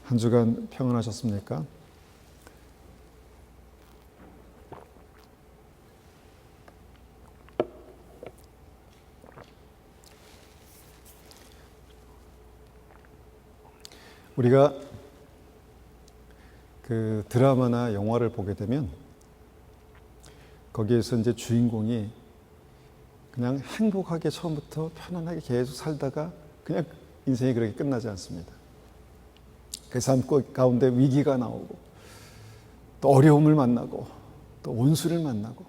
한 주간 평안하셨습니까? 우리가 그 드라마나 영화를 보게 되면 거기에서 이제 주인공이 그냥 행복하게 처음부터 편안하게 계속 살다가 그냥 인생이 그렇게 끝나지 않습니다. 그 삶 가운데 위기가 나오고 또 어려움을 만나고 또 원수를 만나고,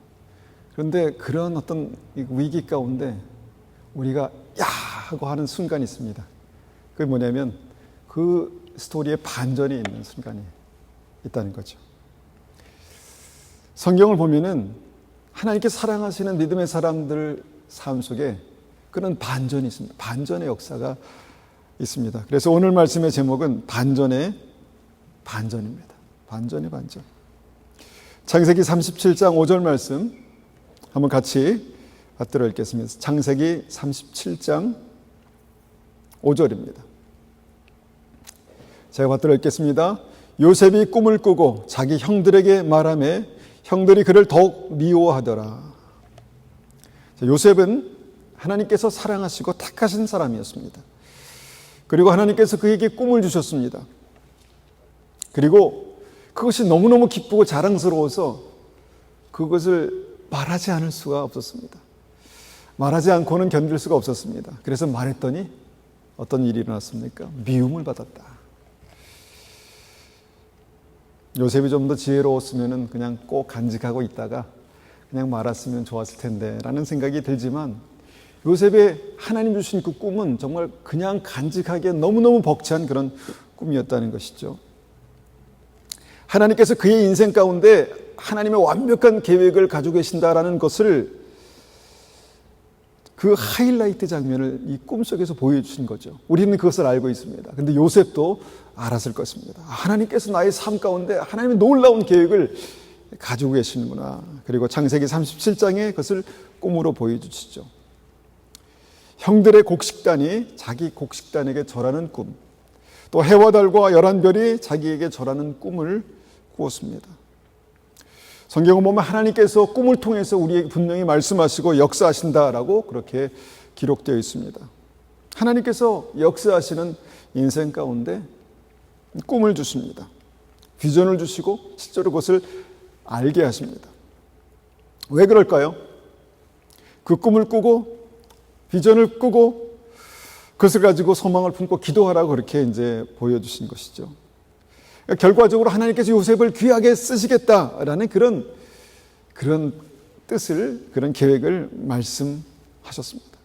그런데 그런 어떤 위기 가운데 우리가 야 하고 하는 순간이 있습니다. 그게 뭐냐면 그 스토리에 반전이 있는 순간이 있다는 거죠. 성경을 보면은 하나님께 사랑하시는 믿음의 사람들 삶 속에 그런 반전이 있습니다. 반전의 역사가 있습니다. 그래서 오늘 말씀의 제목은 반전의 반전입니다. 반전의 반전. 창세기 37장 5절 말씀 한번 같이 받들어 읽겠습니다. 창세기 37장 5절입니다. 제가 받들어 읽겠습니다. 요셉이 꿈을 꾸고 자기 형들에게 말하며 형들이 그를 더욱 미워하더라. 요셉은 하나님께서 사랑하시고 택하신 사람이었습니다. 그리고 하나님께서 그에게 꿈을 주셨습니다. 그리고 그것이 너무너무 기쁘고 자랑스러워서 그것을 말하지 않을 수가 없었습니다. 말하지 않고는 견딜 수가 없었습니다. 그래서 말했더니 어떤 일이 일어났습니까? 미움을 받았다. 요셉이 좀 더 지혜로웠으면 그냥 꼭 간직하고 있다가 그냥 말았으면 좋았을 텐데 라는 생각이 들지만, 요셉의 하나님 주신 그 꿈은 정말 그냥 간직하기에 너무너무 벅찬 그런 꿈이었다는 것이죠. 하나님께서 그의 인생 가운데 하나님의 완벽한 계획을 가지고 계신다라는 것을, 그 하이라이트 장면을 이 꿈속에서 보여주신 거죠. 우리는 그것을 알고 있습니다. 그런데 요셉도 알았을 것입니다. 하나님께서 나의 삶 가운데 하나님의 놀라운 계획을 가지고 계시는구나. 그리고 창세기 37장에 그것을 꿈으로 보여주시죠. 형들의 곡식단이 자기 곡식단에게 절하는 꿈, 또 해와 달과 열한 별이 자기에게 절하는 꿈을 꾸었습니다. 성경을 보면 하나님께서 꿈을 통해서 우리에게 분명히 말씀하시고 역사하신다라고 그렇게 기록되어 있습니다. 하나님께서 역사하시는 인생 가운데 꿈을 주십니다. 비전을 주시고 실제로 그것을 알게 하십니다. 왜 그럴까요? 그 꿈을 꾸고 비전을 꾸고 그것을 가지고 소망을 품고 기도하라고 그렇게 이제 보여주신 것이죠. 결과적으로 하나님께서 요셉을 귀하게 쓰시겠다라는 그런 뜻을, 그런 계획을 말씀하셨습니다.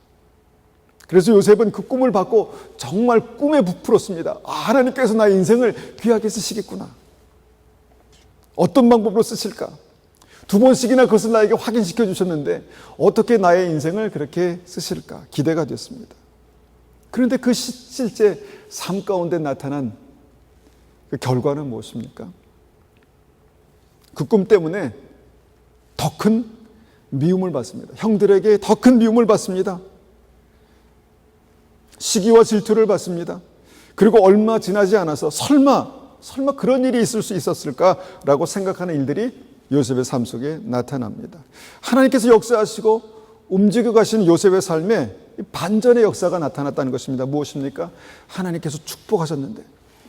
그래서 요셉은 그 꿈을 받고 정말 꿈에 부풀었습니다. 하나님께서 나의 인생을 귀하게 쓰시겠구나. 어떤 방법으로 쓰실까? 2번씩이나 그것을 나에게 확인시켜 주셨는데 어떻게 나의 인생을 그렇게 쓰실까? 기대가 됐습니다. 그런데 그 실제 삶 가운데 나타난 그 결과는 무엇입니까? 그 꿈 때문에 더 큰 미움을 받습니다. 형들에게 더 큰 미움을 받습니다. 시기와 질투를 받습니다. 그리고 얼마 지나지 않아서 설마 그런 일이 있을 수 있었을까라고 생각하는 일들이 요셉의 삶 속에 나타납니다. 하나님께서 역사하시고 움직여 가시는 요셉의 삶에 반전의 역사가 나타났다는 것입니다. 무엇입니까? 하나님께서 축복하셨는데,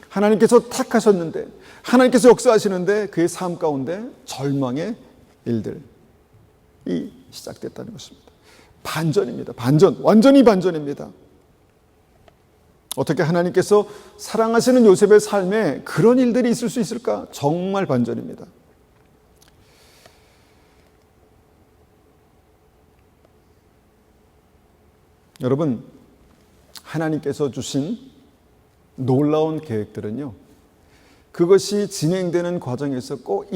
하나님께서 택하셨는데, 하나님께서 역사하시는데 그의 삶 가운데 절망의 일들이 시작됐다는 것입니다. 반전입니다. 반전, 완전히 반전입니다. 어떻게 하나님께서 사랑하시는 요셉의 삶에 그런 일들이 있을 수 있을까? 정말 반전입니다. 여러분, 하나님께서 주신 놀라운 계획들은요, 그것이 진행되는 과정에서 꼭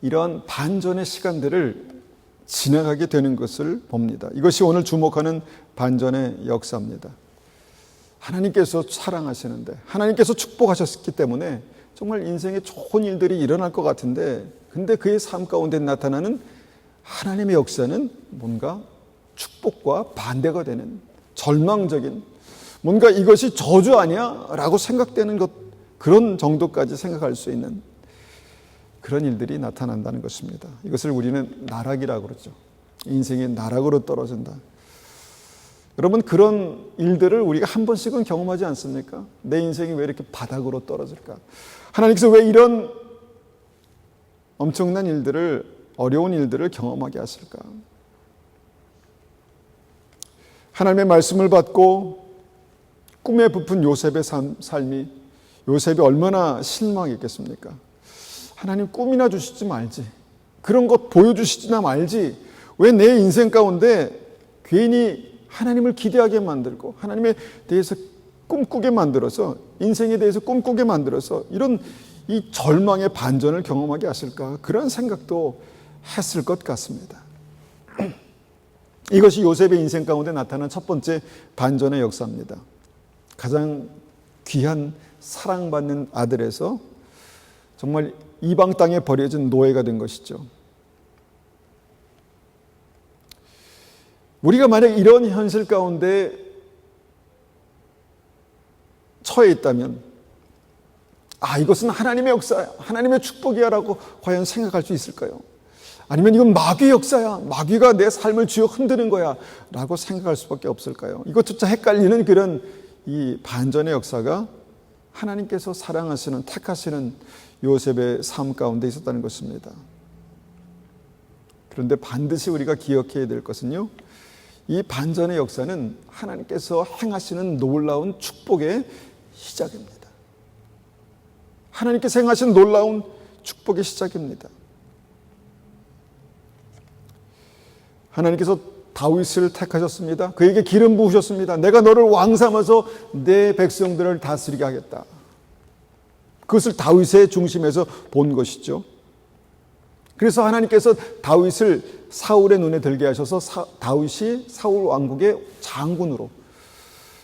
이런 반전의 시간들을 지나가게 되는 것을 봅니다. 이것이 오늘 주목하는 반전의 역사입니다. 하나님께서 사랑하시는데, 하나님께서 축복하셨기 때문에 정말 인생에 좋은 일들이 일어날 것 같은데, 근데 그의 삶 가운데 나타나는 하나님의 역사는 뭔가 축복과 반대가 되는 절망적인, 뭔가 이것이 저주 아니야? 라고 생각되는 그런 정도까지 생각할 수 있는 그런 일들이 나타난다는 것입니다. 이것을 우리는 나락이라고 그러죠. 인생이 나락으로 떨어진다. 여러분, 그런 일들을 우리가 한 번씩은 경험하지 않습니까? 내 인생이 왜 이렇게 바닥으로 떨어질까? 하나님께서 왜 이런 엄청난 일들을, 어려운 일들을 경험하게 하실까? 하나님의 말씀을 받고 꿈에 부푼 요셉의 삶이, 요셉이 얼마나 실망했겠습니까? 하나님, 꿈이나 주시지 말지, 그런 것 보여주시지나 말지, 왜 내 인생 가운데 괜히 하나님을 기대하게 만들고 하나님에 대해서 꿈꾸게 만들어서, 인생에 대해서 꿈꾸게 만들어서 이런 이 절망의 반전을 경험하게 하실까? 그런 생각도 했을 것 같습니다. 이것이 요셉의 인생 가운데 나타난 첫 번째 반전의 역사입니다. 가장 귀한 사랑받는 아들에서 정말 이방 땅에 버려진 노예가 된 것이죠. 우리가 만약 이런 현실 가운데 처해 있다면, 이것은 하나님의 역사야, 하나님의 축복이야 라고 과연 생각할 수 있을까요? 아니면 이건 마귀의 역사야, 마귀가 내 삶을 쥐어 흔드는 거야 라고 생각할 수밖에 없을까요? 이것조차 헷갈리는 그런 이 반전의 역사가 하나님께서 사랑하시는, 택하시는 요셉의 삶 가운데 있었다는 것입니다. 그런데 반드시 우리가 기억해야 될 것은요, 이 반전의 역사는 하나님께서 행하시는 놀라운 축복의 시작입니다. 하나님께서 행하시는 놀라운 축복의 시작입니다. 하나님께서 다윗을 택하셨습니다. 그에게 기름 부으셨습니다. 내가 너를 왕 삼아서 내 백성들을 다스리게 하겠다. 그것을 다윗의 중심에서 본 것이죠. 그래서 하나님께서 다윗을 사울의 눈에 들게 하셔서 다윗이 사울 왕국의 장군으로,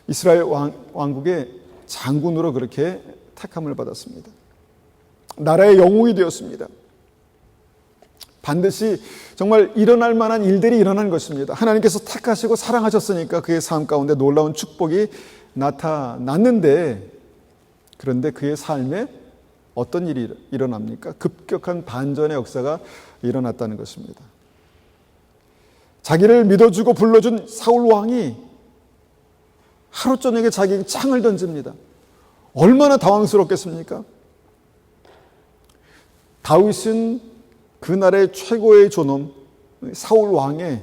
이스라엘 왕국의 장군으로 그렇게 택함을 받았습니다. 나라의 영웅이 되었습니다. 반드시 정말 일어날 만한 일들이 일어난 것입니다. 하나님께서 택하시고 사랑하셨으니까 그의 삶 가운데 놀라운 축복이 나타났는데, 그런데 그의 삶에 어떤 일이 일어납니까? 급격한 반전의 역사가 일어났다는 것입니다. 자기를 믿어주고 불러준 사울 왕이 하루 저녁에 자기에게 창을 던집니다. 얼마나 당황스럽겠습니까? 다윗은 그날의 최고의 존엄 사울 왕에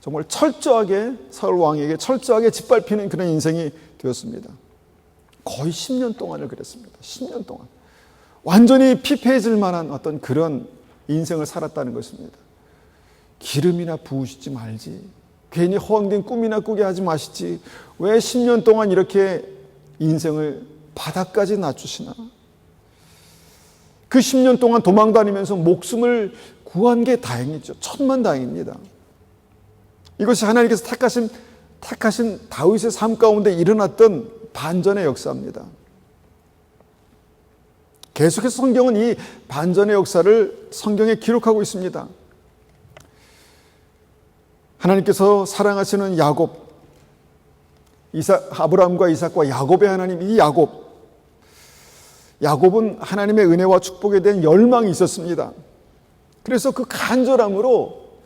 정말 철저하게, 사울 왕에게 철저하게 짓밟히는 그런 인생이 되었습니다. 거의 10년 동안을 그랬습니다. 10년 동안 완전히 피폐해질 만한 어떤 그런 인생을 살았다는 것입니다. 기름이나 부으시지 말지, 괜히 허황된 꿈이나 꾸게 하지 마시지, 왜 10년 동안 이렇게 인생을 바닥까지 낮추시나? 그 10년 동안 도망다니면서 목숨을 구한 게 다행이죠. 천만다행입니다. 이것이 하나님께서 택하신 다윗의 삶 가운데 일어났던 반전의 역사입니다. 계속해서 성경은 이 반전의 역사를 성경에 기록하고 있습니다. 하나님께서 사랑하시는 야곱, 아브라함과 이삭과 야곱의 하나님, 이 야곱은 하나님의 은혜와 축복에 대한 열망이 있었습니다. 그래서 그 간절함으로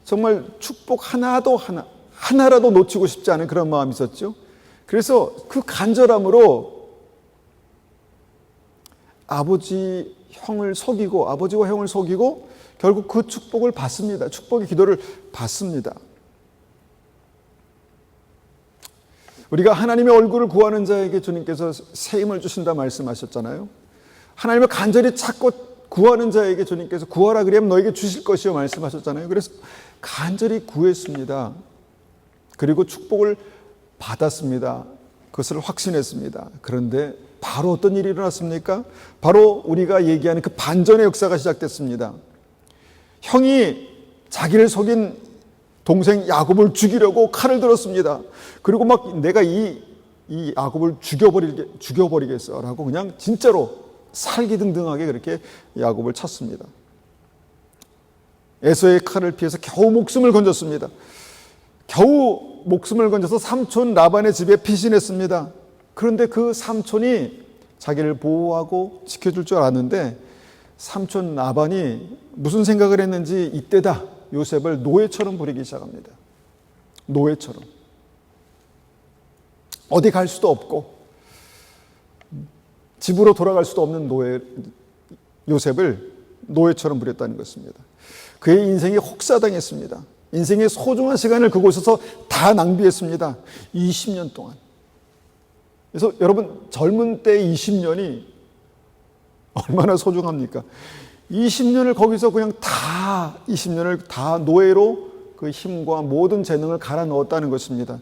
정말 축복 하나라도 놓치고 싶지 않은 그런 마음이 있었죠. 그래서 그 간절함으로 아버지와 형을 속이고 결국 그 축복을 받습니다. 축복의 기도를 받습니다. 우리가 하나님의 얼굴을 구하는 자에게 주님께서 새 힘을 주신다 말씀하셨잖아요. 하나님을 간절히 찾고 구하는 자에게 주님께서 구하라 그리하면 너에게 주실 것이요 말씀하셨잖아요. 그래서 간절히 구했습니다. 그리고 축복을 받았습니다. 그것을 확신했습니다. 그런데 바로 어떤 일이 일어났습니까? 바로 우리가 얘기하는 그 반전의 역사가 시작됐습니다. 형이 자기를 속인 동생 야곱을 죽이려고 칼을 들었습니다. 그리고 막 내가 이 야곱을 죽여버리겠어라고 그냥 진짜로 살기등등하게 그렇게 야곱을 쳤습니다. 에서의 칼을 피해서 겨우 목숨을 건졌습니다. 겨우 목숨을 건져서 삼촌 라반의 집에 피신했습니다. 그런데 그 삼촌이 자기를 보호하고 지켜줄 줄 알았는데 삼촌 라반이 무슨 생각을 했는지 이때다 요셉을 노예처럼 부리기 시작합니다. 노예처럼. 어디 갈 수도 없고 집으로 돌아갈 수도 없는 요셉을 노예처럼 부렸다는 것입니다. 그의 인생이 혹사당했습니다. 인생의 소중한 시간을 그곳에서 다 낭비했습니다. 20년 동안. 그래서 여러분 젊은 때 20년이 얼마나 소중합니까? 20년을 거기서 그냥 20년을 다 노예로 그 힘과 모든 재능을 갈아 넣었다는 것입니다.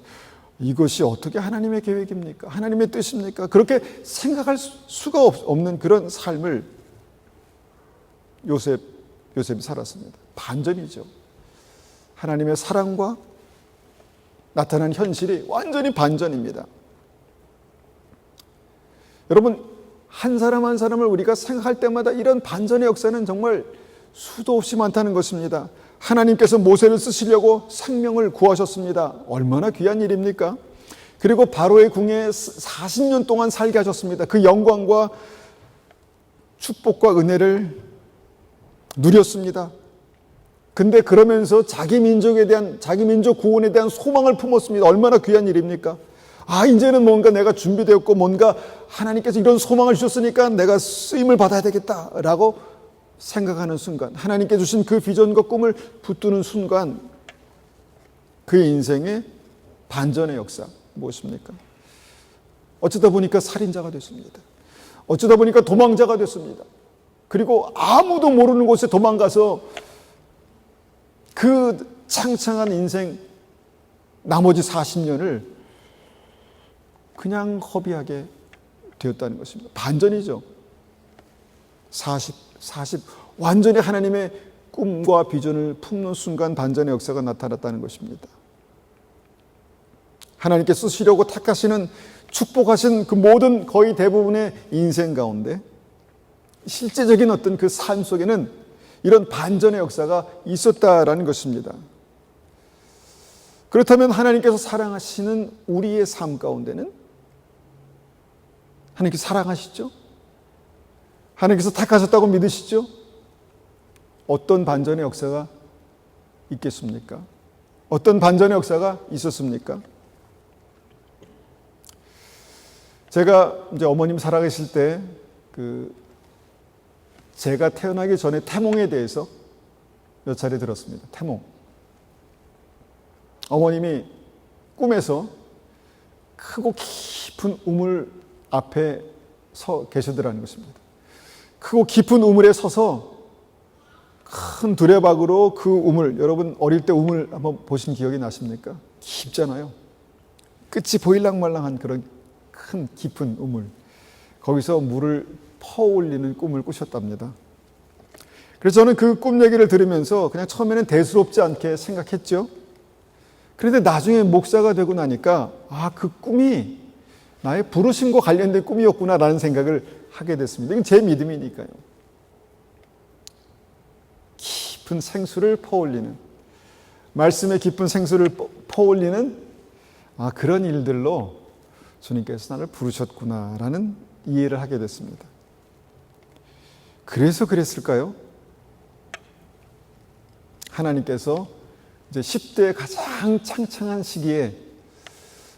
이것이 어떻게 하나님의 계획입니까? 하나님의 뜻입니까? 그렇게 생각할 수가 없는 그런 삶을 요셉이 살았습니다. 반전이죠. 하나님의 사랑과 나타난 현실이 완전히 반전입니다. 여러분, 한 사람 한 사람을 우리가 생각할 때마다 이런 반전의 역사는 정말 수도 없이 많다는 것입니다. 하나님께서 모세를 쓰시려고 생명을 구하셨습니다. 얼마나 귀한 일입니까? 그리고 바로의 궁에 40년 동안 살게 하셨습니다. 그 영광과 축복과 은혜를 누렸습니다. 근데 그러면서 자기 민족 구원에 대한 소망을 품었습니다. 얼마나 귀한 일입니까? 이제는 뭔가 내가 준비되었고 뭔가 하나님께서 이런 소망을 주셨으니까 내가 쓰임을 받아야 되겠다라고 생각하는 순간, 하나님께 주신 그 비전과 꿈을 붙드는 순간 그의 인생의 반전의 역사 무엇입니까? 어쩌다 보니까 살인자가 됐습니다. 어쩌다 보니까 도망자가 됐습니다. 그리고 아무도 모르는 곳에 도망가서 그 창창한 인생 나머지 40년을 그냥 허비하게 되었다는 것입니다. 반전이죠. 40 완전히 하나님의 꿈과 비전을 품는 순간 반전의 역사가 나타났다는 것입니다. 하나님께 쓰시려고 택하시는 축복하신 그 모든 거의 대부분의 인생 가운데 실제적인 어떤 그 삶 속에는 이런 반전의 역사가 있었다라는 것입니다. 그렇다면 하나님께서 사랑하시는 우리의 삶 가운데는 하나님께서 사랑하시죠? 하나님께서 택하셨다고 믿으시죠? 어떤 반전의 역사가 있겠습니까? 어떤 반전의 역사가 있었습니까? 제가 이제 어머님 살아계실 때 제가 태어나기 전에 태몽에 대해서 몇 차례 들었습니다. 태몽. 어머님이 꿈에서 크고 깊은 우물 앞에 서 계시더라는 것입니다. 크고 깊은 우물에 서서 큰 두레박으로 그 우물, 여러분 어릴 때 우물 한번 보신 기억이 나십니까? 깊잖아요. 끝이 보일랑말랑한 그런 큰 깊은 우물. 거기서 물을 퍼올리는 꿈을 꾸셨답니다. 그래서 저는 그 꿈 얘기를 들으면서 그냥 처음에는 대수롭지 않게 생각했죠. 그런데 나중에 목사가 되고 나니까 그 꿈이 나의 부르심과 관련된 꿈이었구나라는 생각을 하게 됐습니다. 이건 제 믿음이니까요. 깊은 생수를 퍼올리는, 말씀의 깊은 생수를 퍼올리는 그런 일들로 주님께서 나를 부르셨구나라는 이해를 하게 됐습니다. 그래서 그랬을까요? 하나님께서 이제 10대의 가장 창창한 시기에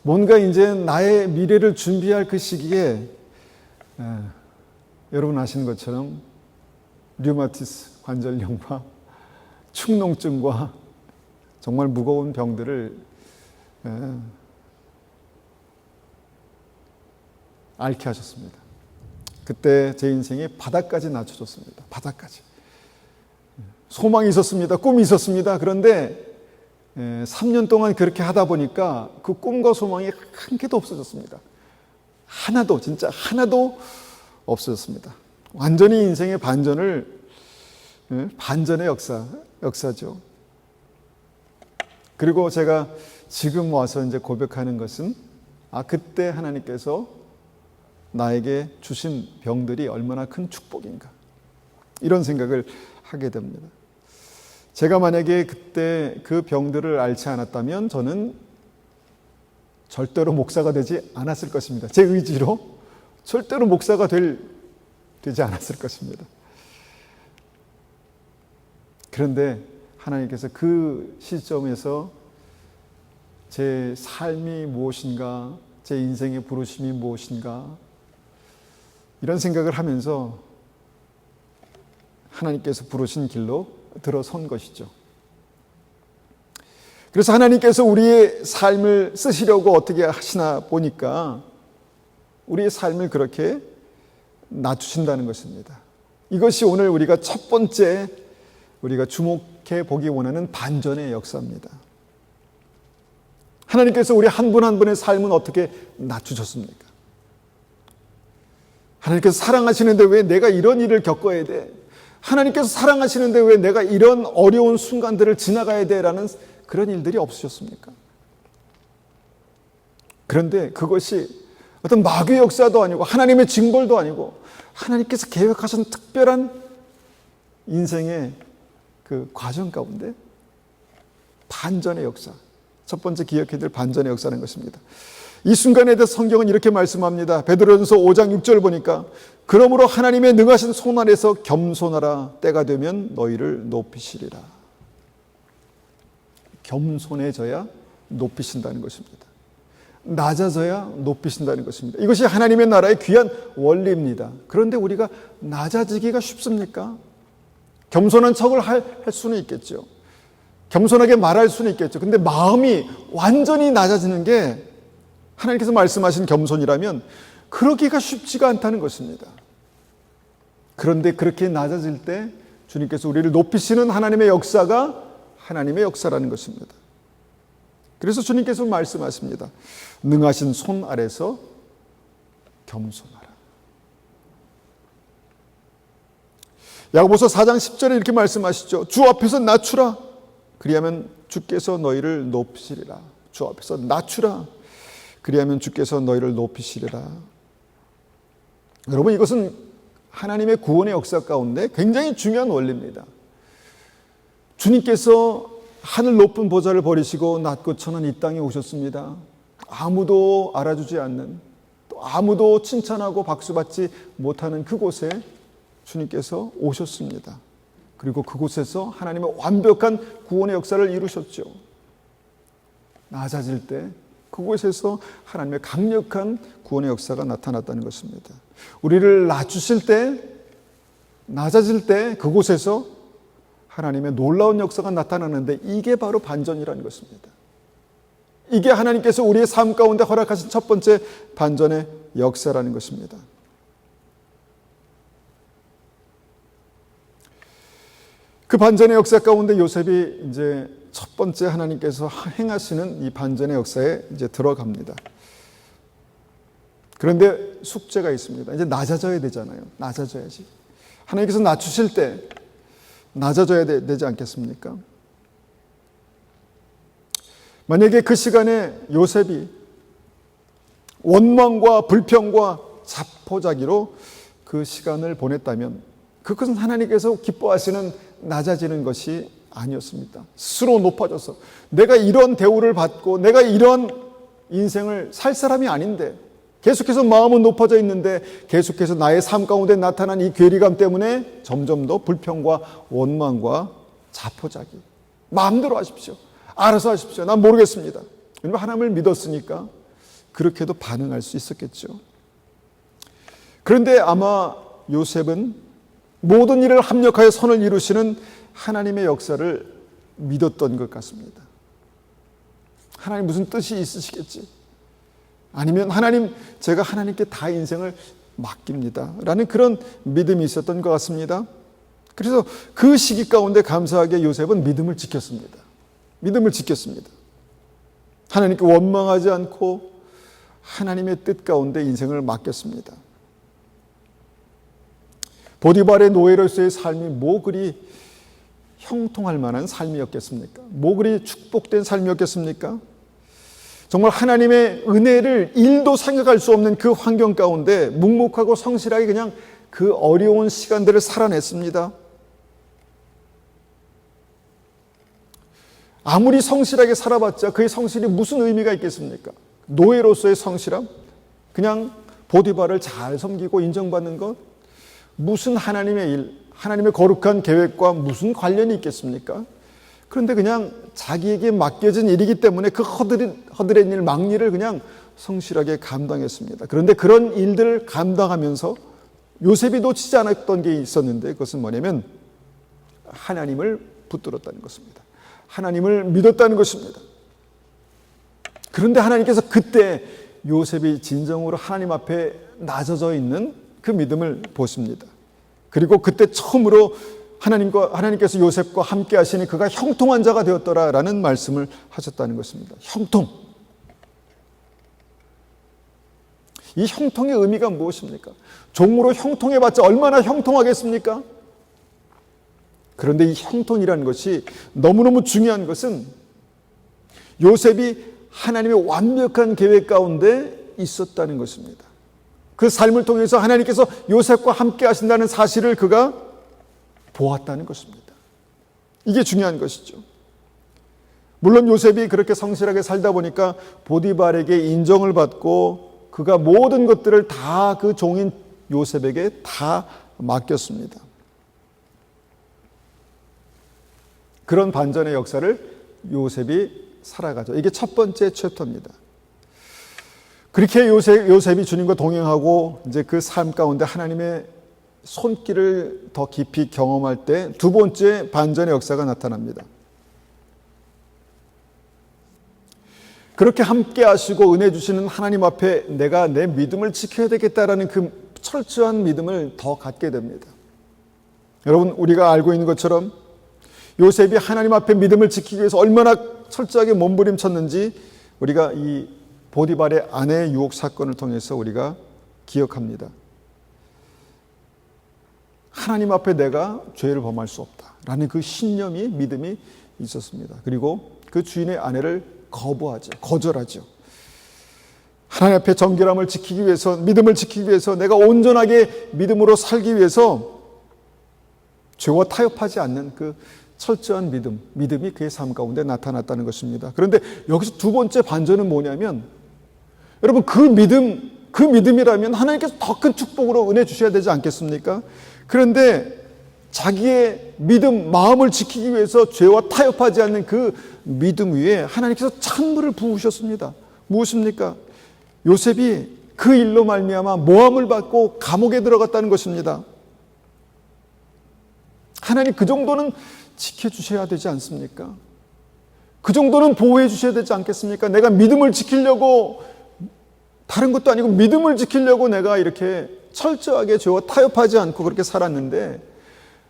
뭔가 이제 나의 미래를 준비할 그 시기에 여러분 아시는 것처럼 류마티스 관절염과 축농증과 정말 무거운 병들을 앓게 하셨습니다. 그때 제 인생이 바닥까지 낮춰졌습니다. 바닥까지. 소망이 있었습니다. 꿈이 있었습니다. 그런데 3년 동안 그렇게 하다 보니까 그 꿈과 소망이 한 개도 없어졌습니다. 하나도, 진짜 하나도 없어졌습니다. 완전히 인생의 반전의 역사죠. 그리고 제가 지금 와서 이제 고백하는 것은 그때 하나님께서 나에게 주신 병들이 얼마나 큰 축복인가. 이런 생각을 하게 됩니다. 제가 만약에 그때 그 병들을 앓지 않았다면 저는 절대로 목사가 되지 않았을 것입니다. 제 의지로 절대로 목사가 되지 않았을 것입니다. 그런데 하나님께서 그 시점에서 제 삶이 무엇인가, 제 인생의 부르심이 무엇인가, 이런 생각을 하면서 하나님께서 부르신 길로 들어선 것이죠. 그래서 하나님께서 우리의 삶을 쓰시려고 어떻게 하시나 보니까 우리의 삶을 그렇게 낮추신다는 것입니다. 이것이 오늘 우리가 첫 번째 우리가 주목해 보기 원하는 반전의 역사입니다. 하나님께서 우리 한 분 한 분의 삶은 어떻게 낮추셨습니까? 하나님께서 사랑하시는데 왜 내가 이런 일을 겪어야 돼? 하나님께서 사랑하시는데 왜 내가 이런 어려운 순간들을 지나가야 돼? 라는 그런 일들이 없으셨습니까? 그런데 그것이 어떤 마귀의 역사도 아니고 하나님의 징벌도 아니고 하나님께서 계획하신 특별한 인생의 그 과정 가운데 반전의 역사, 첫 번째 기억해야 될 반전의 역사라는 것입니다. 이 순간에 대해서 성경은 이렇게 말씀합니다. 베드로전서 5장 6절 보니까 그러므로 하나님의 능하신 손 아래서 겸손하라. 때가 되면 너희를 높이시리라. 겸손해져야 높이신다는 것입니다. 낮아져야 높이신다는 것입니다. 이것이 하나님의 나라의 귀한 원리입니다. 그런데 우리가 낮아지기가 쉽습니까? 겸손한 척을 할 수는 있겠죠. 겸손하게 말할 수는 있겠죠. 근데 마음이 완전히 낮아지는 게 하나님께서 말씀하신 겸손이라면 그러기가 쉽지가 않다는 것입니다. 그런데 그렇게 낮아질 때 주님께서 우리를 높이시는 하나님의 역사가 하나님의 역사라는 것입니다. 그래서 주님께서 말씀하십니다. 능하신 손 아래서 겸손하라. 야고보서 4장 10절에 이렇게 말씀하시죠. 주 앞에서 낮추라. 그리하면 주께서 너희를 높이시리라. 주 앞에서 낮추라. 그리하면 주께서 너희를 높이시리라. 여러분, 이것은 하나님의 구원의 역사 가운데 굉장히 중요한 원리입니다. 주님께서 하늘 높은 보좌를 버리시고 낮고 천한 이 땅에 오셨습니다. 아무도 알아주지 않는, 또 아무도 칭찬하고 박수받지 못하는 그곳에 주님께서 오셨습니다. 그리고 그곳에서 하나님의 완벽한 구원의 역사를 이루셨죠. 낮아질 때 그곳에서 하나님의 강력한 구원의 역사가 나타났다는 것입니다. 우리를 낮추실 때, 낮아질 때 그곳에서 하나님의 놀라운 역사가 나타나는데 이게 바로 반전이라는 것입니다. 이게 하나님께서 우리의 삶 가운데 허락하신 첫 번째 반전의 역사라는 것입니다. 그 반전의 역사 가운데 요셉이 이제 첫 번째 하나님께서 행하시는 이 반전의 역사에 이제 들어갑니다. 그런데 숙제가 있습니다. 이제 낮아져야 되잖아요. 낮아져야지. 하나님께서 낮추실 때 낮아져야 되지 않겠습니까? 만약에 그 시간에 요셉이 원망과 불평과 자포자기로 그 시간을 보냈다면 그것은 하나님께서 기뻐하시는 낮아지는 것이 아니었습니다. 스스로 높아져서 내가 이런 대우를 받고 내가 이런 인생을 살 사람이 아닌데 계속해서 마음은 높아져 있는데 계속해서 나의 삶 가운데 나타난 이 괴리감 때문에 점점 더 불평과 원망과 자포자기. 마음대로 하십시오. 알아서 하십시오. 난 모르겠습니다. 왜냐하면 하나님을 믿었으니까 그렇게도 반응할 수 있었겠죠. 그런데 아마 요셉은 모든 일을 합력하여 선을 이루시는 하나님의 역사를 믿었던 것 같습니다. 하나님 무슨 뜻이 있으시겠지? 아니면 하나님, 제가 하나님께 다 인생을 맡깁니다 라는 그런 믿음이 있었던 것 같습니다. 그래서 그 시기 가운데 감사하게 요셉은 믿음을 지켰습니다. 믿음을 지켰습니다. 하나님께 원망하지 않고 하나님의 뜻 가운데 인생을 맡겼습니다. 보디발의 노예로서의 삶이 뭐 그리 형통할 만한 삶이었겠습니까? 뭐 그리 축복된 삶이었겠습니까? 정말 하나님의 은혜를 1도 생각할 수 없는 그 환경 가운데 묵묵하고 성실하게 그냥 그 어려운 시간들을 살아냈습니다. 아무리 성실하게 살아봤자 그의 성실이 무슨 의미가 있겠습니까? 노예로서의 성실함? 그냥 보디발을 잘 섬기고 인정받는 것, 무슨 하나님의 일, 하나님의 거룩한 계획과 무슨 관련이 있겠습니까? 그런데 그냥 자기에게 맡겨진 일이기 때문에 그 허드렛 일, 막일을 그냥 성실하게 감당했습니다. 그런데 그런 일들을 감당하면서 요셉이 놓치지 않았던 게 있었는데, 그것은 뭐냐면 하나님을 붙들었다는 것입니다. 하나님을 믿었다는 것입니다. 그런데 하나님께서 그때 요셉이 진정으로 하나님 앞에 낮아져 있는 그 믿음을 보십니다. 그리고 그때 처음으로 하나님께서 요셉과 함께 하시니 그가 형통한 자가 되었더라라는 말씀을 하셨다는 것입니다. 형통. 이 형통의 의미가 무엇입니까? 종으로 형통해봤자 얼마나 형통하겠습니까? 그런데 이 형통이라는 것이 너무너무 중요한 것은 요셉이 하나님의 완벽한 계획 가운데 있었다는 것입니다. 그 삶을 통해서 하나님께서 요셉과 함께 하신다는 사실을 그가 보았다는 것입니다. 이게 중요한 것이죠. 물론 요셉이 그렇게 성실하게 살다 보니까 보디발에게 인정을 받고 그가 모든 것들을 다 그 종인 요셉에게 다 맡겼습니다. 그런 반전의 역사를 요셉이 살아가죠. 이게 첫 번째 챕터입니다. 그렇게 요셉이 주님과 동행하고 이제 그 삶 가운데 하나님의 손길을 더 깊이 경험할 때 두 번째 반전의 역사가 나타납니다. 그렇게 함께 하시고 은혜 주시는 하나님 앞에 내가 내 믿음을 지켜야 되겠다라는 그 철저한 믿음을 더 갖게 됩니다. 여러분, 우리가 알고 있는 것처럼 요셉이 하나님 앞에 믿음을 지키기 위해서 얼마나 철저하게 몸부림쳤는지 우리가 이 보디발의 아내 유혹 사건을 통해서 우리가 기억합니다. 하나님 앞에 내가 죄를 범할 수 없다라는 그 신념이, 믿음이 있었습니다. 그리고 그 주인의 아내를 거절하죠. 하나님 앞에 정결함을 지키기 위해서, 믿음을 지키기 위해서, 내가 온전하게 믿음으로 살기 위해서 죄와 타협하지 않는 그 철저한 믿음이 그의 삶 가운데 나타났다는 것입니다. 그런데 여기서 두 번째 반전은 뭐냐면, 여러분, 그 믿음이라면 하나님께서 더 큰 축복으로 은혜 주셔야 되지 않겠습니까? 그런데 자기의 믿음, 마음을 지키기 위해서 죄와 타협하지 않는 그 믿음 위에 하나님께서 찬물을 부으셨습니다. 무엇입니까? 요셉이 그 일로 말미암아 모함을 받고 감옥에 들어갔다는 것입니다. 하나님 그 정도는 지켜주셔야 되지 않습니까? 그 정도는 보호해 주셔야 되지 않겠습니까? 내가 믿음을 지키려고, 다른 것도 아니고 믿음을 지키려고 내가 이렇게 철저하게 죄와 타협하지 않고 그렇게 살았는데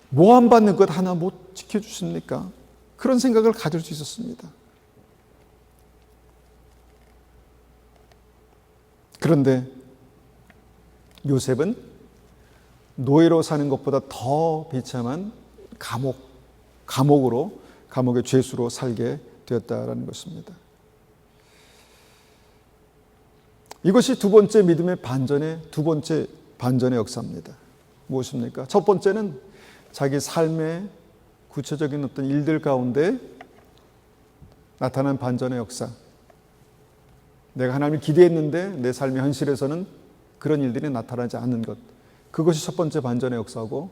모함받는 것 하나 못 지켜주십니까? 그런 생각을 가질 수 있었습니다. 그런데 요셉은 노예로 사는 것보다 더 비참한 감옥의 죄수로 살게 되었다라는 것입니다. 이것이 두 번째 믿음의 두 번째 반전의 역사입니다. 무엇입니까? 첫 번째는 자기 삶의 구체적인 어떤 일들 가운데 나타난 반전의 역사. 내가 하나님을 기대했는데 내 삶의 현실에서는 그런 일들이 나타나지 않는 것. 그것이 첫 번째 반전의 역사고,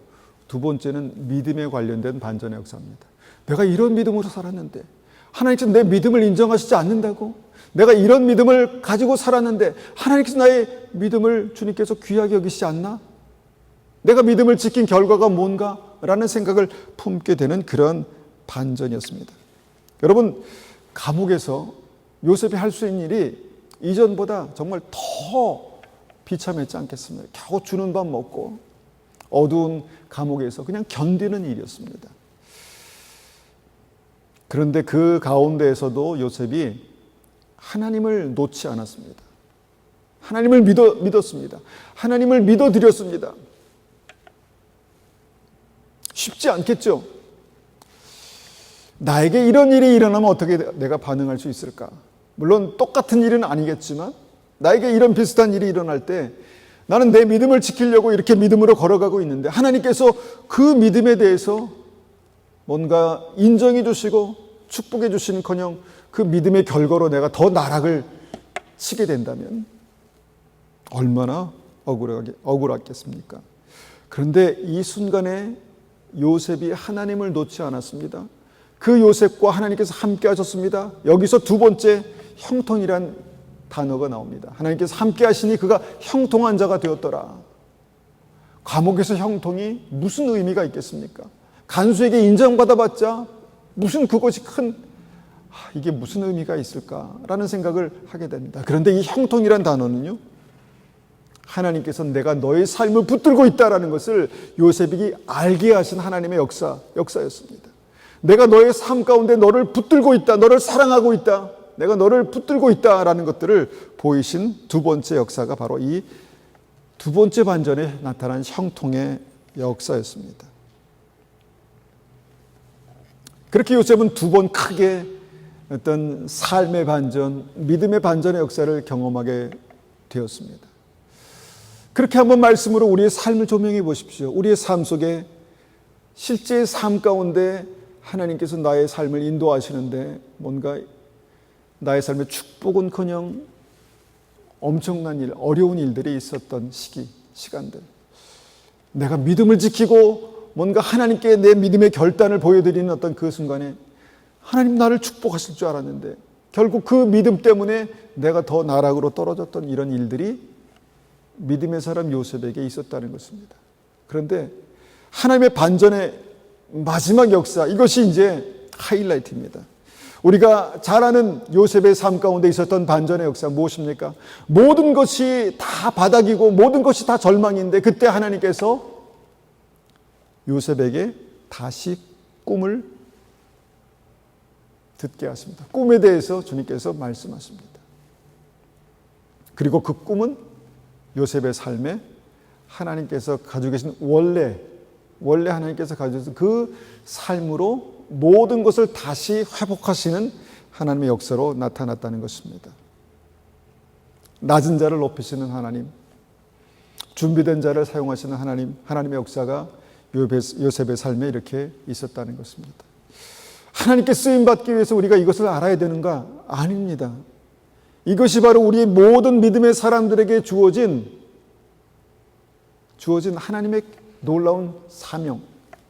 두 번째는 믿음에 관련된 반전의 역사입니다. 내가 이런 믿음으로 살았는데 하나님께서 내 믿음을 인정하시지 않는다고? 내가 이런 믿음을 가지고 살았는데 하나님께서 나의 믿음을 주님께서 귀하게 여기시지 않나? 내가 믿음을 지킨 결과가 뭔가? 라는 생각을 품게 되는 그런 반전이었습니다. 여러분, 감옥에서 요셉이 할 수 있는 일이 이전보다 정말 더 비참했지 않겠습니까? 겨우 주는 밥 먹고 어두운 감옥에서 그냥 견디는 일이었습니다. 그런데 그 가운데에서도 요셉이 하나님을 놓지 않았습니다. 하나님을 믿었습니다. 하나님을 믿어드렸습니다. 쉽지 않겠죠? 나에게 이런 일이 일어나면 어떻게 내가 반응할 수 있을까? 물론 똑같은 일은 아니겠지만 나에게 이런 비슷한 일이 일어날 때 나는 내 믿음을 지키려고 이렇게 믿음으로 걸어가고 있는데 하나님께서 그 믿음에 대해서 뭔가 인정해 주시고 축복해 주시는커녕 그 믿음의 결과로 내가 더 나락을 치게 된다면 얼마나 억울했겠습니까? 그런데 이 순간에 요셉이 하나님을 놓지 않았습니다. 그 요셉과 하나님께서 함께 하셨습니다. 여기서 두 번째 형통이란 단어가 나옵니다. 하나님께서 함께 하시니 그가 형통한 자가 되었더라. 감옥에서 형통이 무슨 의미가 있겠습니까? 간수에게 인정받아봤자 무슨 그것이 이게 무슨 의미가 있을까라는 생각을 하게 됩니다. 그런데 이 형통이란 단어는요, 하나님께서 내가 너의 삶을 붙들고 있다라는 것을 요셉에게 알게 하신 하나님의 역사였습니다. 내가 너의 삶 가운데 너를 붙들고 있다, 너를 사랑하고 있다, 내가 너를 붙들고 있다라는 것들을 보이신 두 번째 역사가 바로 이 두 번째 반전에 나타난 형통의 역사였습니다. 그렇게 요셉은 두 번 크게 어떤 삶의 반전, 믿음의 반전의 역사를 경험하게 되었습니다. 그렇게 한번 말씀으로 우리의 삶을 조명해 보십시오. 우리의 삶 속에 실제의 삶 가운데 하나님께서 나의 삶을 인도하시는데 뭔가 나의 삶의 축복은커녕 엄청난 일, 어려운 일들이 있었던 시간들. 내가 믿음을 지키고 뭔가 하나님께 내 믿음의 결단을 보여드리는 어떤 그 순간에 하나님 나를 축복하실 줄 알았는데 결국 그 믿음 때문에 내가 더 나락으로 떨어졌던 이런 일들이 믿음의 사람 요셉에게 있었다는 것입니다. 그런데 하나님의 반전의 마지막 역사, 이것이 이제 하이라이트입니다. 우리가 잘 아는 요셉의 삶 가운데 있었던 반전의 역사 무엇입니까? 모든 것이 다 바닥이고 모든 것이 다 절망인데 그때 하나님께서 요셉에게 다시 꿈을 듣게 하십니다. 꿈에 대해서 주님께서 말씀하십니다. 그리고 그 꿈은 요셉의 삶에 하나님께서 가지고 계신 원래 하나님께서 가지고 계신 그 삶으로 모든 것을 다시 회복하시는 하나님의 역사로 나타났다는 것입니다. 낮은 자를 높이시는 하나님, 준비된 자를 사용하시는 하나님의 역사가 요셉의 삶에 이렇게 있었다는 것입니다. 하나님께 쓰임받기 위해서 우리가 이것을 알아야 되는가? 아닙니다. 이것이 바로 우리의 모든 믿음의 사람들에게 주어진 하나님의 놀라운 사명,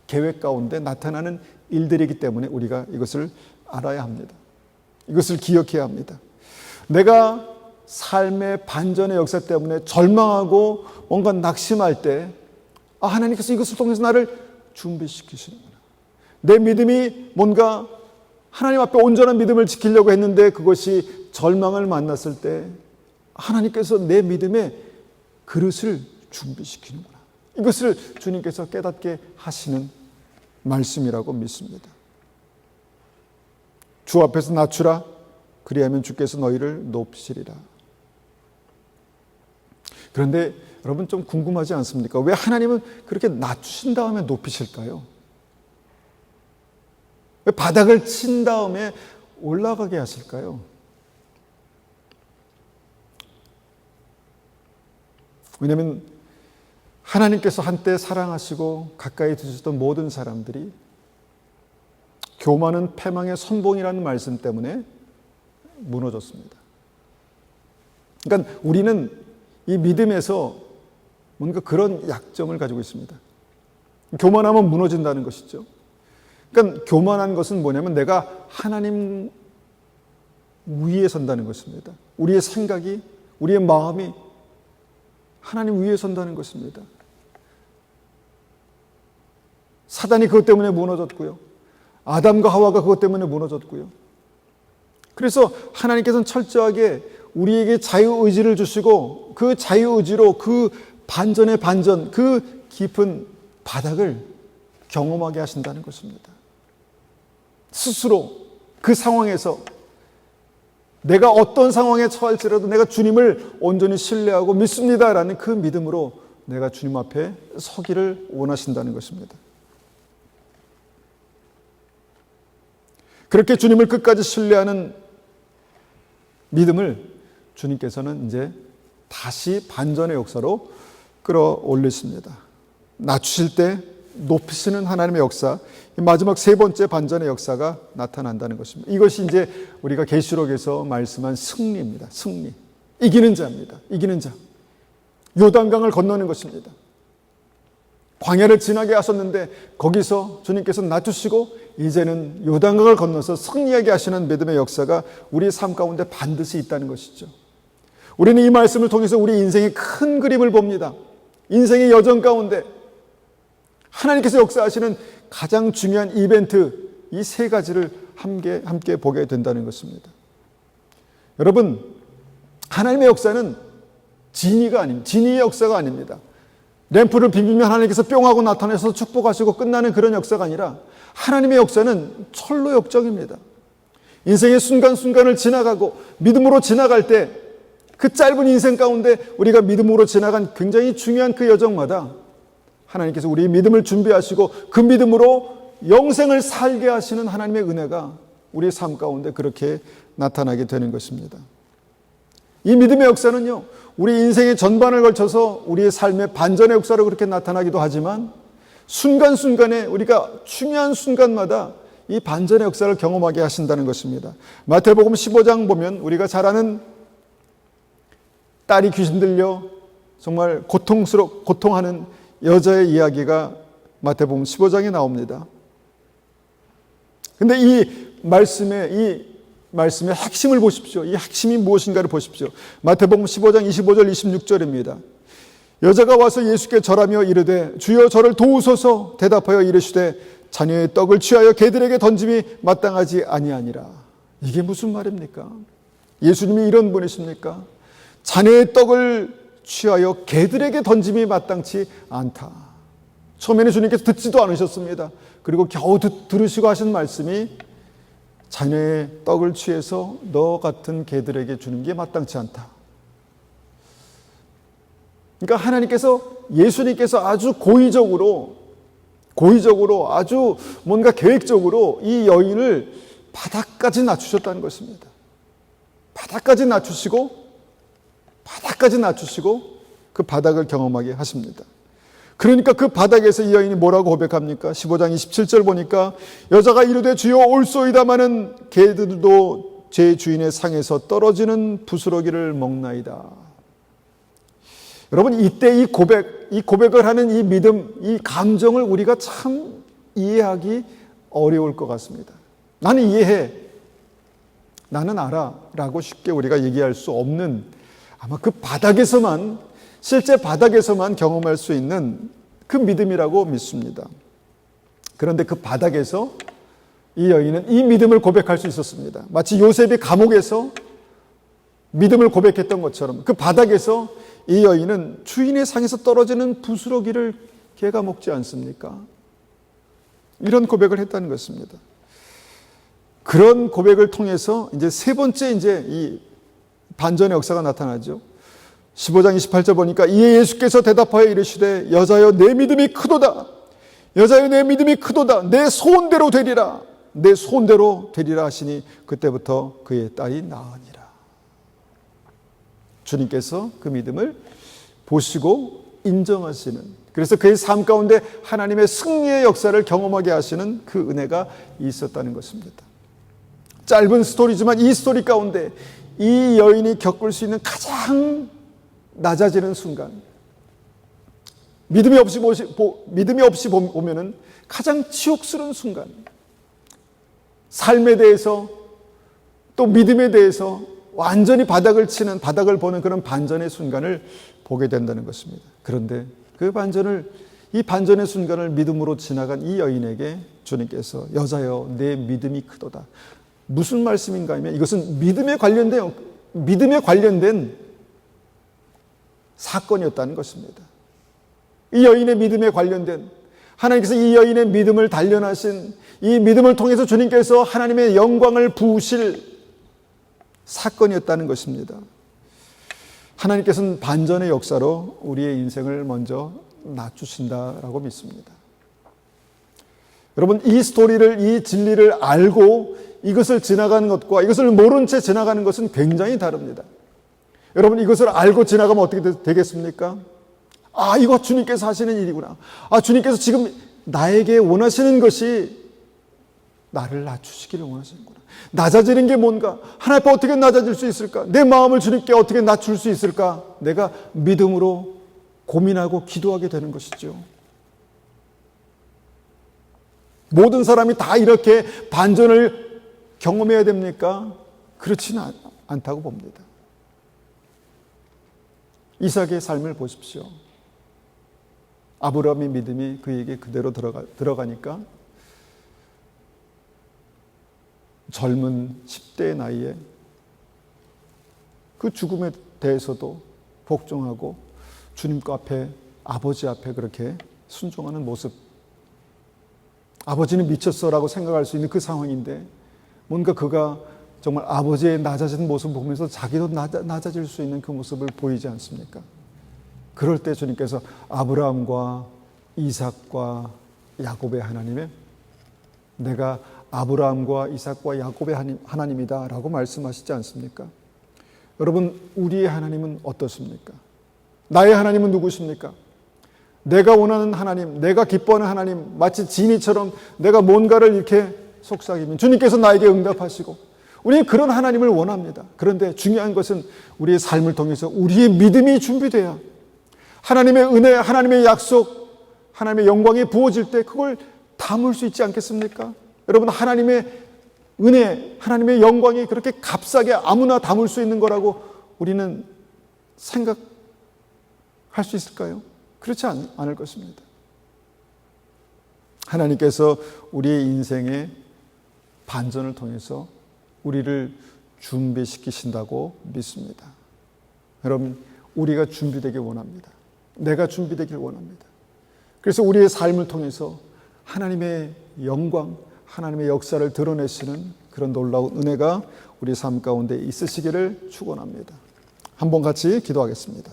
계획 가운데 나타나는 일들이기 때문에 우리가 이것을 알아야 합니다. 이것을 기억해야 합니다. 내가 삶의 반전의 역사 때문에 절망하고 뭔가 낙심할 때 하나님께서 이것을 통해서 나를 준비시키시는구나. 내 믿음이 뭔가 하나님 앞에 온전한 믿음을 지키려고 했는데 그것이 절망을 만났을 때 하나님께서 내 믿음의 그릇을 준비시키는구나. 이것을 주님께서 깨닫게 하시는 말씀이라고 믿습니다. 주 앞에서 낮추라. 그리하면 주께서 너희를 높이시리라. 그런데 여러분 좀 궁금하지 않습니까? 왜 하나님은 그렇게 낮추신 다음에 높이실까요? 왜 바닥을 친 다음에 올라가게 하실까요? 왜냐하면 하나님께서 한때 사랑하시고 가까이 두셨던 모든 사람들이 교만은 패망의 선봉이라는 말씀 때문에 무너졌습니다. 그러니까 우리는 이 믿음에서 뭔가 그런 약점을 가지고 있습니다. 교만하면 무너진다는 것이죠. 그러니까 교만한 것은 뭐냐면 내가 하나님 위에 선다는 것입니다. 우리의 생각이, 우리의 마음이 하나님 위에 선다는 것입니다. 사단이 그것 때문에 무너졌고요. 아담과 하와가 그것 때문에 무너졌고요. 그래서 하나님께서는 철저하게 우리에게 자유의지를 주시고 그 자유의지로 그 반전의 반전, 그 깊은 바닥을 경험하게 하신다는 것입니다. 스스로 그 상황에서 내가 어떤 상황에 처할지라도 내가 주님을 온전히 신뢰하고 믿습니다라는 그 믿음으로 내가 주님 앞에 서기를 원하신다는 것입니다. 그렇게 주님을 끝까지 신뢰하는 믿음을 주님께서는 이제 다시 반전의 역사로 끌어올리십니다. 낮추실 때 높이시는 하나님의 역사, 마지막 세 번째 반전의 역사가 나타난다는 것입니다. 이것이 이제 우리가 계시록에서 말씀한 승리입니다. 승리. 이기는 자입니다. 이기는 자. 요단강을 건너는 것입니다. 광야를 지나게 하셨는데 거기서 주님께서 낮추시고 이제는 요단강을 건너서 승리하게 하시는 믿음의 역사가 우리의 삶 가운데 반드시 있다는 것이죠. 우리는 이 말씀을 통해서 우리 인생의 큰 그림을 봅니다. 인생의 여정 가운데 하나님께서 역사하시는 가장 중요한 이벤트, 이 세 가지를 함께 보게 된다는 것입니다. 여러분, 하나님의 역사는 진의의 역사가 아닙니다. 램프를 비비면 하나님께서 뿅 하고 나타나서 축복하시고 끝나는 그런 역사가 아니라 하나님의 역사는 철로 역정입니다. 인생의 순간순간을 지나가고 믿음으로 지나갈 때 그 짧은 인생 가운데 우리가 믿음으로 지나간 굉장히 중요한 그 여정마다 하나님께서 우리의 믿음을 준비하시고 그 믿음으로 영생을 살게 하시는 하나님의 은혜가 우리의 삶 가운데 그렇게 나타나게 되는 것입니다. 이 믿음의 역사는요, 우리 인생의 전반을 걸쳐서 우리의 삶의 반전의 역사로 그렇게 나타나기도 하지만 순간순간에 우리가 중요한 순간마다 이 반전의 역사를 경험하게 하신다는 것입니다. 마태복음 15장 보면 우리가 잘 아는 딸이 귀신 들려 정말 고통하는 여자의 이야기가 마태복음 15장에 나옵니다. 근데 이 말씀의 핵심을 보십시오. 이 핵심이 무엇인가를 보십시오. 마태복음 15장 25절 26절입니다. 여자가 와서 예수께 절하며 이르되 주여 저를 도우소서. 대답하여 이르시되 자녀의 떡을 취하여 개들에게 던짐이 마땅하지 아니하니라. 이게 무슨 말입니까? 예수님이 이런 분이십니까? 자녀의 떡을 취하여 개들에게 던짐이 마땅치 않다. 처음에는 주님께서 듣지도 않으셨습니다. 그리고 겨우 들으시고 하신 말씀이 자녀의 떡을 취해서 너 같은 개들에게 주는 게 마땅치 않다. 그러니까 예수님께서 아주 고의적으로 아주 뭔가 계획적으로 이 여인을 바닥까지 낮추셨다는 것입니다. 바닥까지 낮추시고 그 바닥을 경험하게 하십니다. 그러니까 그 바닥에서 이 여인이 뭐라고 고백합니까? 15장 27절 보니까 여자가 이르되 주여 올소이다마는 개들도 제 주인의 상에서 떨어지는 부스러기를 먹나이다. 여러분, 이때 이 고백을 하는 이 믿음, 이 감정을 우리가 참 이해하기 어려울 것 같습니다. 나는 이해해, 나는 알아 라고 쉽게 우리가 얘기할 수 없는, 아마 그 실제 바닥에서만 경험할 수 있는 그 믿음이라고 믿습니다. 그런데 그 바닥에서 이 여인은 이 믿음을 고백할 수 있었습니다. 마치 요셉이 감옥에서 믿음을 고백했던 것처럼 그 바닥에서 이 여인은 주인의 상에서 떨어지는 부스러기를 개가 먹지 않습니까? 이런 고백을 했다는 것입니다. 그런 고백을 통해서 이제 세 번째 이 반전의 역사가 나타나죠. 15장 28절 보니까 이에 예수께서 대답하여 이르시되 여자여 내 믿음이 크도다. 여자여 내 믿음이 크도다. 내 소원대로 되리라. 내 소원대로 되리라 하시니 그때부터 그의 딸이 나으니라. 주님께서 그 믿음을 보시고 인정하시는, 그래서 그의 삶 가운데 하나님의 승리의 역사를 경험하게 하시는 그 은혜가 있었다는 것입니다. 짧은 스토리지만 이 스토리 가운데 이 여인이 겪을 수 있는 가장 낮아지는 순간, 믿음이 없이 보면은 가장 치욕스러운 순간, 삶에 대해서 또 믿음에 대해서 완전히 바닥을 보는 그런 반전의 순간을 보게 된다는 것입니다. 그런데 이 반전의 순간을 믿음으로 지나간 이 여인에게 주님께서 여자여 내 믿음이 크도다. 무슨 말씀인가 하면 이것은 믿음에 관련된 사건이었다는 것입니다. 이 여인의 믿음에 관련된, 하나님께서 이 여인의 믿음을 단련하신, 이 믿음을 통해서 주님께서 하나님의 영광을 부으실 사건이었다는 것입니다. 하나님께서는 반전의 역사로 우리의 인생을 먼저 낮추신다라고 믿습니다. 여러분, 이 스토리를, 이 진리를 알고 이것을 지나가는 것과 이것을 모른 채 지나가는 것은 굉장히 다릅니다. 여러분, 이것을 알고 지나가면 어떻게 되겠습니까? 아, 이거 주님께서 하시는 일이구나. 아, 주님께서 지금 나에게 원하시는 것이 나를 낮추시기를 원하시는구나. 낮아지는 게 뭔가? 하나님 앞에 어떻게 낮아질 수 있을까? 내 마음을 주님께 어떻게 낮출 수 있을까? 내가 믿음으로 고민하고 기도하게 되는 것이죠. 모든 사람이 다 이렇게 반전을 경험해야 됩니까? 그렇지는 않다고 봅니다. 이삭의 삶을 보십시오. 아브라함의 믿음이 그에게 그대로 들어가니까 젊은 10대의 나이에 그 죽음에 대해서도 복종하고 주님과 앞에, 아버지 앞에 그렇게 순종하는 모습. 아버지는 미쳤어라고 생각할 수 있는 그 상황인데 뭔가 그가 정말 아버지의 낮아진 모습을 보면서 자기도 낮아질 수 있는 그 모습을 보이지 않습니까? 그럴 때 주님께서 아브라함과 이삭과 야곱의 하나님의, 내가 아브라함과 이삭과 야곱의 하나님이다 라고 말씀하시지 않습니까? 여러분, 우리의 하나님은 어떻습니까? 나의 하나님은 누구십니까? 내가 원하는 하나님, 내가 기뻐하는 하나님, 마치 지니처럼 내가 뭔가를 이렇게 속삭이면 주님께서 나에게 응답하시고, 우리는 그런 하나님을 원합니다. 그런데 중요한 것은 우리의 삶을 통해서 우리의 믿음이 준비돼야, 하나님의 은혜, 하나님의 약속, 하나님의 영광이 부어질 때 그걸 담을 수 있지 않겠습니까? 여러분, 하나님의 은혜, 하나님의 영광이 그렇게 값싸게 아무나 담을 수 있는 거라고 우리는 생각할 수 있을까요? 그렇지 않을 것입니다. 하나님께서 우리의 인생의 반전을 통해서 우리를 준비시키신다고 믿습니다. 여러분, 우리가 준비되길 원합니다. 내가 준비되길 원합니다. 그래서 우리의 삶을 통해서 하나님의 영광, 하나님의 역사를 드러내시는 그런 놀라운 은혜가 우리 삶 가운데 있으시기를 축원합니다. 한번 같이 기도하겠습니다.